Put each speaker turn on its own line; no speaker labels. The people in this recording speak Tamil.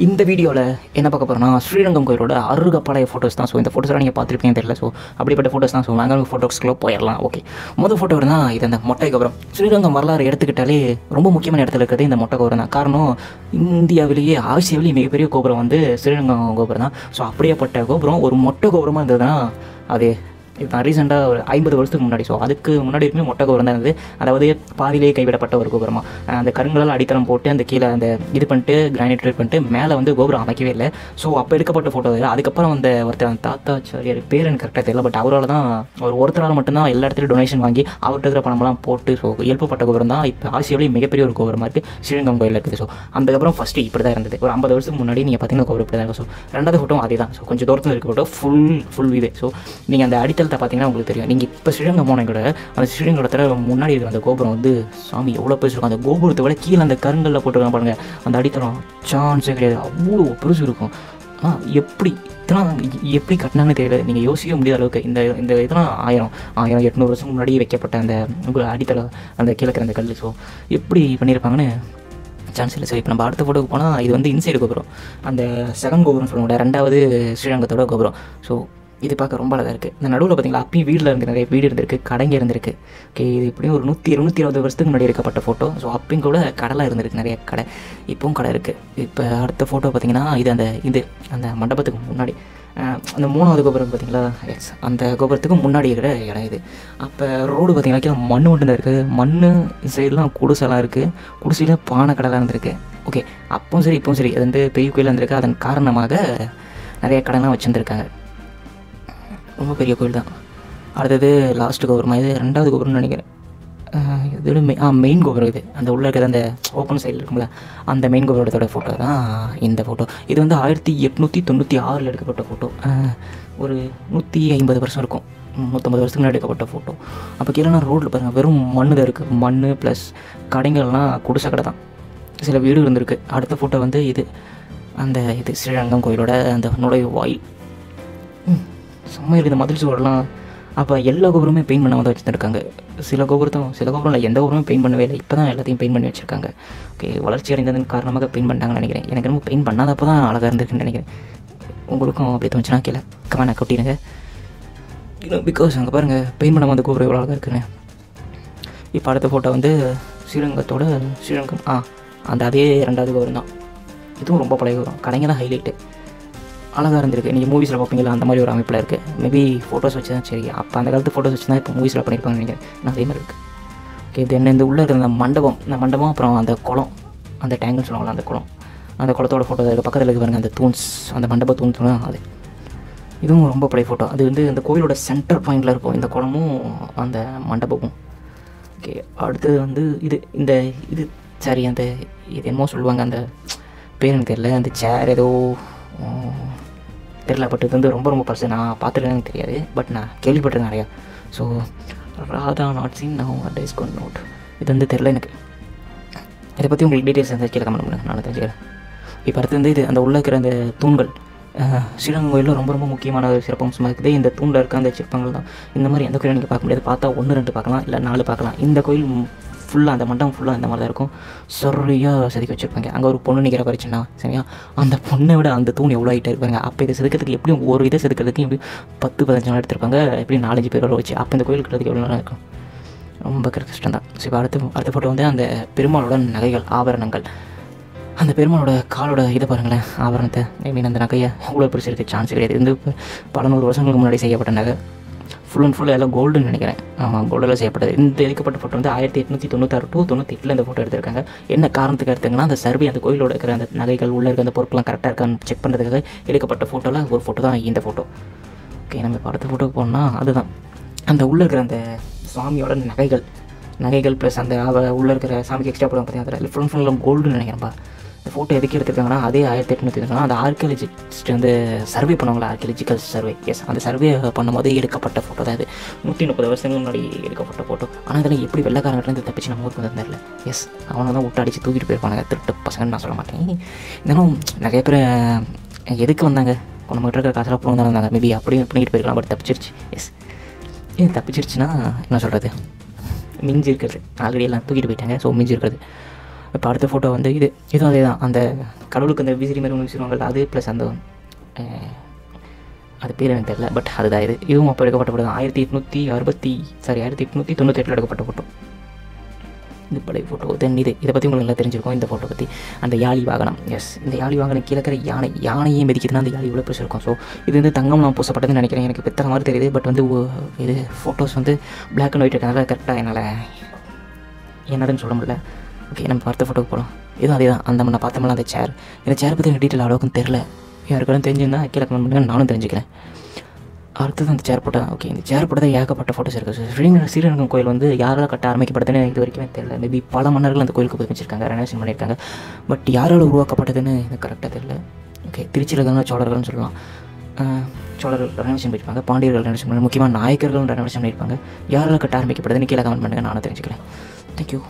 இந்த வீடியோவில் என்ன பார்க்க போகிறோம்னா ஸ்ரீரங்கம் கோயிலோட அருகப்பழைய ஃபோட்டோஸ் தான். ஸோ இந்த ஃபோட்டோஸ்லாம் நீங்கள் பார்த்துருப்பீங்கன்னு தெரியல. ஸோ அப்படிப்பட்ட ஃபோட்டோஸ் தான். ஸோ நாங்கள் ஃபோட்டோஸ்க்குள்ளே போயிடலாம். ஓகே, முதல் ஃபோட்டோ தான் இது, அந்த மொட்டை கோபுரம். ஸ்ரீரங்கம் வரலாறு எடுத்துக்கிட்டாலே ரொம்ப முக்கியமான இடத்துல இருக்கிறது இந்த மொட்டை கோபுரம் தான். காரணம், இந்தியாவிலேயே ஆசியாவிலேயே மிகப்பெரிய கோபுரம் வந்து ஸ்ரீரங்கம் கோபுரம் தான். ஸோ அப்படியேப்பட்ட கோபுரம் ஒரு மொட்டை கோபுரமாக இருந்ததுன்னா அது இதுதான் ரீசெண்டாக ஒரு 50 வருஷத்துக்கு முன்னாடி. ஸோ அதுக்கு முன்னாடி இருக்குமே மொட்டை கோபுரம் தான் இருந்தது. அதாவது பாதியிலேயே கைவிடப்பட்ட ஒரு கோபுரமாக அந்த கருங்களால் அடித்தளம் போட்டு அந்த கீழே அந்த இது பண்ணிட்டு கிரானைட் பண்ணிட்டு மேலே வந்து கோபுரம் அமைக்கவே இல்லை. ஸோ அப்போ எடுக்கப்பட்ட ஃபோட்டோ. அதுக்கப்புறம் அந்த ஒருத்தர் தாத்தாச்சாரியார் பேர் எனக்கு கரெக்டாக தெரியல, பட் அவரால் தான் ஒருத்தரால் மட்டும்தான் எல்லா இடத்துலையும் டொனேஷன் வாங்கி அவர்கிட்ட இருக்கிற பணமெல்லாம் போட்டு ஸோ எழுப்பப்பட்ட கோபுரம் தான் இப்போ ஆசியாவிலேயே மிகப்பெரிய ஒரு கோபுரமாக இருக்குது ஸ்ரீரங்கம் கோயில் இருக்குது. ஸோ அதுக்கப்புறம் ஃபஸ்ட்டு இப்படி தான் இருந்தது. ஒரு 50 வருஷத்துக்கு முன்னாடி நீங்கள் பார்த்தீங்கன்னா கோபுரம் இப்படி தான் இருக்கும். ஸோ ரெண்டாவது ஃபோட்டோ அதே தான். ஸோ கொஞ்சம் தூரத்தில் இருக்க ஃபோட்டோ ஃபுல் இது. ஸோ நீங்கள் அந்த அடித்தளத்தை பார்த்தீங்கன்னா உங்களுக்கு தெரியும். நீங்கள் இப்போ ஸ்ரீரங்கம் போன கூட அந்த ஸ்ரீரங்கத்தில் முன்னாடி இருக்கிற அந்த கோபுரம் வந்து சாமி எவ்வளோ பெருசு இருக்கும். அந்த கோபுரத்தை விட கீழே அந்த கருங்கல்ல போட்டுருக்காங்க பாருங்கள், அந்த அடித்தளம் சான்ஸே கிடையாது, அவ்வளோ பெருசு இருக்கும். எப்படி கட்டினாங்கன்னு தெரியல. நீங்கள் யோசிக்க முடியாத அளவுக்கு இந்த இதெல்லாம் 1800 வருஷம் முன்னாடி வைக்கப்பட்ட அந்த அடித்தளம் அந்த கீழே அந்த கல். ஸோ எப்படி பண்ணியிருப்பாங்கன்னு சான்ஸ் இல்லை. சரி, இப்போ நம்ம அடுத்த ஃபோட்டோக்கு போனால் இது வந்து இன்சைடு கோபுரம், அந்த செகண்ட் கோபுரம் சொல்லுவோம், ரெண்டாவது ஸ்ரீரங்கத்தோட கோபுரம். ஸோ இது பார்க்க ரொம்ப அழகாக இருக்குது. இந்த நடுவில் பார்த்தீங்களா அப்பயும் வீட்டில் இருந்து நிறைய வீடு இருந்திருக்கு, கடைங்க இருந்திருக்கு. ஓகே, இது இப்படியும் ஒரு 120 வருஷத்துக்கு முன்னாடி எடுக்கப்பட்ட ஃபோட்டோ. ஸோ அப்பயும் கூட கடைலாம் இருந்திருக்கு, நிறைய கடை, இப்போவும் கடை இருக்குது. இப்போ அடுத்த ஃபோட்டோ பார்த்தீங்கன்னா அந்த மண்டபத்துக்கு முன்னாடி அந்த 3வது கோபுரம் பார்த்தீங்களா, அந்த கோபுரத்துக்கு முன்னாடி இருக்கிற இடம் இது. அப்போ ரோடு பார்த்தீங்கன்னா மண் மட்டும் தான் இருக்குது. மண் சைடெலாம் குடிசெல்லாம் இருக்குது, குடிசையில் பானை கடைலாம் இருந்திருக்கு. ஓகே, அப்பவும் சரி இப்பவும் சரி அது வந்து பெரிய கோயிலாக இருந்திருக்கு. அதன் காரணமாக நிறைய கடைலாம் வச்சுருந்துருக்காங்க. ரொம்ப பெரிய கோயில் தான். அடுத்தது லாஸ்ட்டு கோபுரமா, இது 2வது கோபுரம்னு நினைக்கிறேன். இதோட மெயின் கோபுரம் இது, அந்த உள்ளே இருக்கிற அந்த ஓப்பன் சைடில் இருக்கும்ல அந்த மெயின் கோபுரத்தோட ஃபோட்டோ தான் இந்த ஃபோட்டோ. இது வந்து 1896 எடுக்கப்பட்ட ஃபோட்டோ. ஒரு 150 வருஷம் இருக்கும், 150 வருஷத்துக்கு முன்னாடி எடுக்கப்பட்ட ஃபோட்டோ. அப்போ கீழே ரோட்டில் பாருங்கள் வெறும் மண் தான் இருக்குது. மண் ப்ளஸ் கடைங்கள்லாம் குடிசை கடை தான், சில வீடு இருந்திருக்கு. அடுத்த ஃபோட்டோ வந்து இது ஸ்ரீரங்கம் கோயிலோட அந்த நுழைவு வாயில். செம்மையில் இந்த மதில் சுவரெலாம் அப்போ எல்லா கோபுரமே பெயிண்ட் பண்ணாமல் தான் வச்சுருக்காங்க. சில கோபுரம் இல்லை, எந்த கோபுரமும் பெயிண்ட் பண்ணவே இல்லை. இப்போ தான் எல்லாத்தையும் பெயிண்ட் பண்ணி வச்சுருக்காங்க. ஓகே, வளர்ச்சி அடைந்ததன் காரணமாக பெயிண்ட் பண்ணிட்டாங்கன்னு நினைக்கிறேன். எனக்கு ரொம்ப பெயிண்ட் பண்ணாதப்போ தான் அழகாக இருந்திருக்குன்னு நினைக்கிறேன். உங்களுக்கும் அப்படி தோணுச்சுன்னா கீழே கமெண்ட் கொட்டிடுங்க. பிகாஸ் அங்கே பாருங்கள் பெயிண்ட் பண்ணாமல் அந்த கோபுரம் எவ்வளோ அழகாக இருக்குன்னு. இப்போ அடுத்த ஃபோட்டோ வந்து ஸ்ரீரங்கம் அந்த அதே 2வது கோபுரம் தான். இதுவும் ரொம்ப பழைய கோபுரம், கடைங்க தான் ஹைலைட்டு, அழகாக இருந்திருக்கு. நீங்கள் மூவிஸில் பார்ப்பீங்களா அந்த மாதிரி ஒரு அமைப்பில் இருக்குது. மேபி ஃபோட்டோஸ் வச்சு தான் சரி, அப்போ அந்த காலத்து ஃபோட்டோஸ் வச்சு தான் இப்போ மூவிஸில் பண்ணியிருப்பாங்கன்னு நினைக்கிறேன். நான் அதே மாதிரி இருக்குது. ஓகே, இது என்ன இந்த உள்ளே இருக்கிற அந்த மண்டபம் அப்புறம் அந்த குளம், அந்த டேங்குன்னு சொல்லுவாங்களா அந்த குளத்தோட ஃபோட்டோ இருக்குது. பக்கத்தில் இருக்க பாருங்கள் அந்த தூண்ஸ், அந்த மண்டப தூண்ஸ் தான் அது. இதுவும் ரொம்ப பழைய ஃபோட்டோ. அது வந்து அந்த கோயிலோட சென்டர் பாயிண்டில் இருக்கும் இந்த குளமும் அந்த மண்டபமும். ஓகே, அடுத்தது வந்து இது சரி, இது என்னமோ சொல்லுவாங்க, அந்த பேர் எனக்கு தெரியல, அந்த சேர் ஏதோ தெரியல, பட் இது வந்து ரொம்ப பர்சு. நான் பார்த்துருக்கேன், எனக்கு தெரியாது, பட் நான் கேள்விப்பட்டிருக்கேன் நிறையா. So Radha not seen now discount note, இது வந்து தெரில எனக்கு. இதை பற்றி உங்களுக்கு டீட்டெயில்ஸ் வந்து கீழே கமெண்ட் பண்ணுங்கள், நான் தெரிஞ்சுக்கிறேன். இப்போ அடுத்து வந்து அந்த உள்ளே இருக்கிற அந்த தூண்கள் ஸ்ரீரங்கம் கோயிலில் ரொம்ப முக்கியமான ஒரு சிறப்பம்சமாக இருக்குது. இந்த தூணில் இருக்க அந்த சிற்பங்கள் தான். இந்த மாதிரி எந்த கோயிலும் நீங்கள் பார்க்க முடியாது. பார்த்தா 1 2 பார்க்கலாம், இல்லை 4 பார்க்கலாம். இந்த கோயில் ஃபுல்லாக அந்த மண்டபம் ஃபுல்லாக இந்த மாதிரி தான் இருக்கும். சரியாக செதுக்கி வச்சுருப்பாங்க. அங்கே ஒரு பொண்ணு நிற்கிற பறிச்சுன்னா சரியா, அந்த பொண்ணை விட அந்த தூண் எவ்வளோ ஹைட்டாக இருப்பாங்க. அப்போ இதை செதுக்கிறதுக்கு எப்படியும் ஒரு இதை செதுக்கிறதுக்கு எப்படியும் 10-15 நாள் எடுத்திருப்பாங்க, எப்படியும் 4-5 பேரோட வச்சு. அப்போ இந்த கோயில் கட்டுறதுக்கு எவ்வளோ நாள் இருக்கும், ரொம்ப கஷ்டம் தான். ஸோ இப்போ அடுத்த ஃபோட்டோ வந்து அந்த பெருமாளோட நகைகள், ஆபரணங்கள். அந்த பெருமாளோட காலோட இதை பாருங்களேன், ஆபரணத்தை, அந்த நகையை எவ்வளோ பெருசு இருக்குது, சான்ஸ் கிடையாது. இது இப்போ பல 100 வருஷங்களுக்கு முன்னாடி செய்யப்பட்ட நகை, ஃபுல் அண்ட் ஃபுல் எல்லாம் கோல்டுன்னு நினைக்கிறேன். கோல்டில் செய்யப்பட்டது. இந்த எடுக்கப்பட்ட ஃபோட்டோ வந்து 1896 to 98 இந்த ஃபோட்டோ எடுத்திருக்காங்க. என்ன காரணத்துக்கு எடுத்துங்கன்னா அந்த சர்வே, அந்த கோயிலோட இருக்கிற அந்த நகைகள் உள்ளே இருக்க அந்த பொருட்கள்லாம் கரெக்டாக இருக்கான்னு செக் பண்ணுறதுக்காக எடுக்கப்பட்ட ஃபோட்டோவில் ஒரு ஃபோட்டோ தான் இந்த ஃபோட்டோ. ஓகே, நம்ம இப்போ அடுத்த ஃபோட்டோக்கு போனோம்னா அதுதான் அந்த உள்ளே இருக்கிற அந்த சுவாமியோட நகைகள் ப்ளஸ் அந்த உள்ளே இருக்கிற சாமிக்கு எக்ஸ்ட்ரா போடுவாங்க பார்த்தீங்கன்னா அதில் ஃபுல் கோல்டுன்னு நினைக்கிறேன்ப்பா. இந்த ஃபோட்டோ எதுக்கு எடுத்துருக்காங்கன்னா அதே 1898 அந்த ஆர்கியாலஜிஸ்ட் வந்து சர்வே பண்ணுவாங்களா, ஆர்கியாலஜிக்கல் சர்வே. எஸ், அந்த சர்வே பண்ணும்போது எடுக்கப்பட்ட ஃபோட்டோ தான் இது. 130 வருஷங்களுக்கு முன்னாடி எடுக்கப்பட்ட ஃபோட்டோ. ஆனால் இதெல்லாம் எப்படி வெள்ளைக்காரங்கிட்ட தப்பிச்சு நம்ம ஊருக்கு வந்து தெரியல. எஸ், அவனை தான் விட்டு அடித்து தூக்கிட்டு போயிருப்பாங்க, திருட்டு பசங்கன்னு நான் சொல்ல மாட்டேன். இருந்தாலும் நிறைய பேர் எதுக்கு வந்தாங்க, நம்மகிட்ட இருக்கிற காசெல்லாம் போக தான் வந்தாங்க. மேபி அப்படியும் பண்ணிக்கிட்டு போயிருக்கலாம், பட் தப்பிச்சிருச்சு. எஸ், தப்பிச்சிருச்சுன்னா என்ன சொல்கிறது, மிஞ்சி இருக்கிறது ஆல்ரெடி எல்லாம் தூக்கிட்டு போயிட்டாங்க. ஸோ மிஞ்சி இருக்கிறது இப்போ அடுத்த ஃபோட்டோ வந்து இதுவும் அதே தான். அந்த கடவுளுக்கு அந்த விசிறி மாதிரி ஒன்று விசிறுவாங்கள்ல, அது ப்ளஸ் அந்த அது பேர் எனக்கு தெரியல, பட் அதுதான் இதுவும் அப்போ எடுக்கப்பட்ட ஃபோட்டோ தான். 1898 எடுக்கப்பட்ட ஃபோட்டோ. இது பழைய ஃபோட்டோ. தென் இதை பற்றி உங்களுக்கு நல்லா தெரிஞ்சிருக்கும். இந்த ஃபோட்டோ பற்றி அந்த யாழி வாகனம். எஸ், இந்த யாழி வாகனம் கீழே இருக்கிற யானையே மிதிக்குதுன்னா அந்த யாழி இவ்வளோ பெருசு இருக்கும். ஸோ இது வந்து தங்கம்லாம் பூசப்பட்டதுன்னு நினைக்கிறேன். எனக்கு பித்தளை மாதிரி தெரியுது, பட் வந்து இது ஃபோட்டோஸ் வந்து பிளாக் அண்ட் ஒயிட் இருக்கனால கரெக்டாக என்னால் என்னதுன்னு சொல்ல முடியல. ஓகே, நம்ம பார்த்த ஃபோட்டோக்கு போகலாம். இதுவும் அதே தான். அந்த நான் பார்த்தோம்னா அந்த சேர். இந்த சேர் பற்றி எனக்கு டீட்டெயில் அவ்வளோக்கும் தெரில. யாருக்காலும் தெரிஞ்சுருந்தா கீழே கமெண்ட் பண்ணுங்க, நானும் தெரிஞ்சுக்கிறேன். அடுத்தது அந்த சேர் போட்டா. ஓகே, இந்த சேர் போட்டதான் ஏகப்பட்ட ஃபோட்டோஸ் இருக்குது. ஸ்ரீரங்கம் கோயில் வந்து யாரால் கட்ட ஆரம்பிக்கப்பட்டதுன்னு இது வரைக்கும் தெரியல. மேபி பல மன்னர்கள் அந்த கோயிலுக்கு புதுப்பிச்சிருக்காங்க, ரெனோவேஷன் பண்ணியிருக்காங்க. பட் யாரால் உருவாக்கப்பட்டதுன்னு எனக்கு கரெக்டாக தெரியல. ஓகே, திருச்சியில் இருக்கிறவங்க சோழர்கள்னு சொல்லலாம். சோழர்கள் ரெனோவேஷன் பண்ணியிருப்பாங்க, பாண்டியர்கள் ரெனோவேஷன் பண்ணி, முக்கியமாக நாயக்கர்கள் ரெனோவேஷன் பண்ணியிருப்பாங்க. யாரால் கட்ட ஆரம்பிக்கப்பட்டதுன்னு கீழே கமெண்ட் பண்ணுங்கள், நானும் தெரிஞ்சுக்கிறேன். தேங்க்யூ.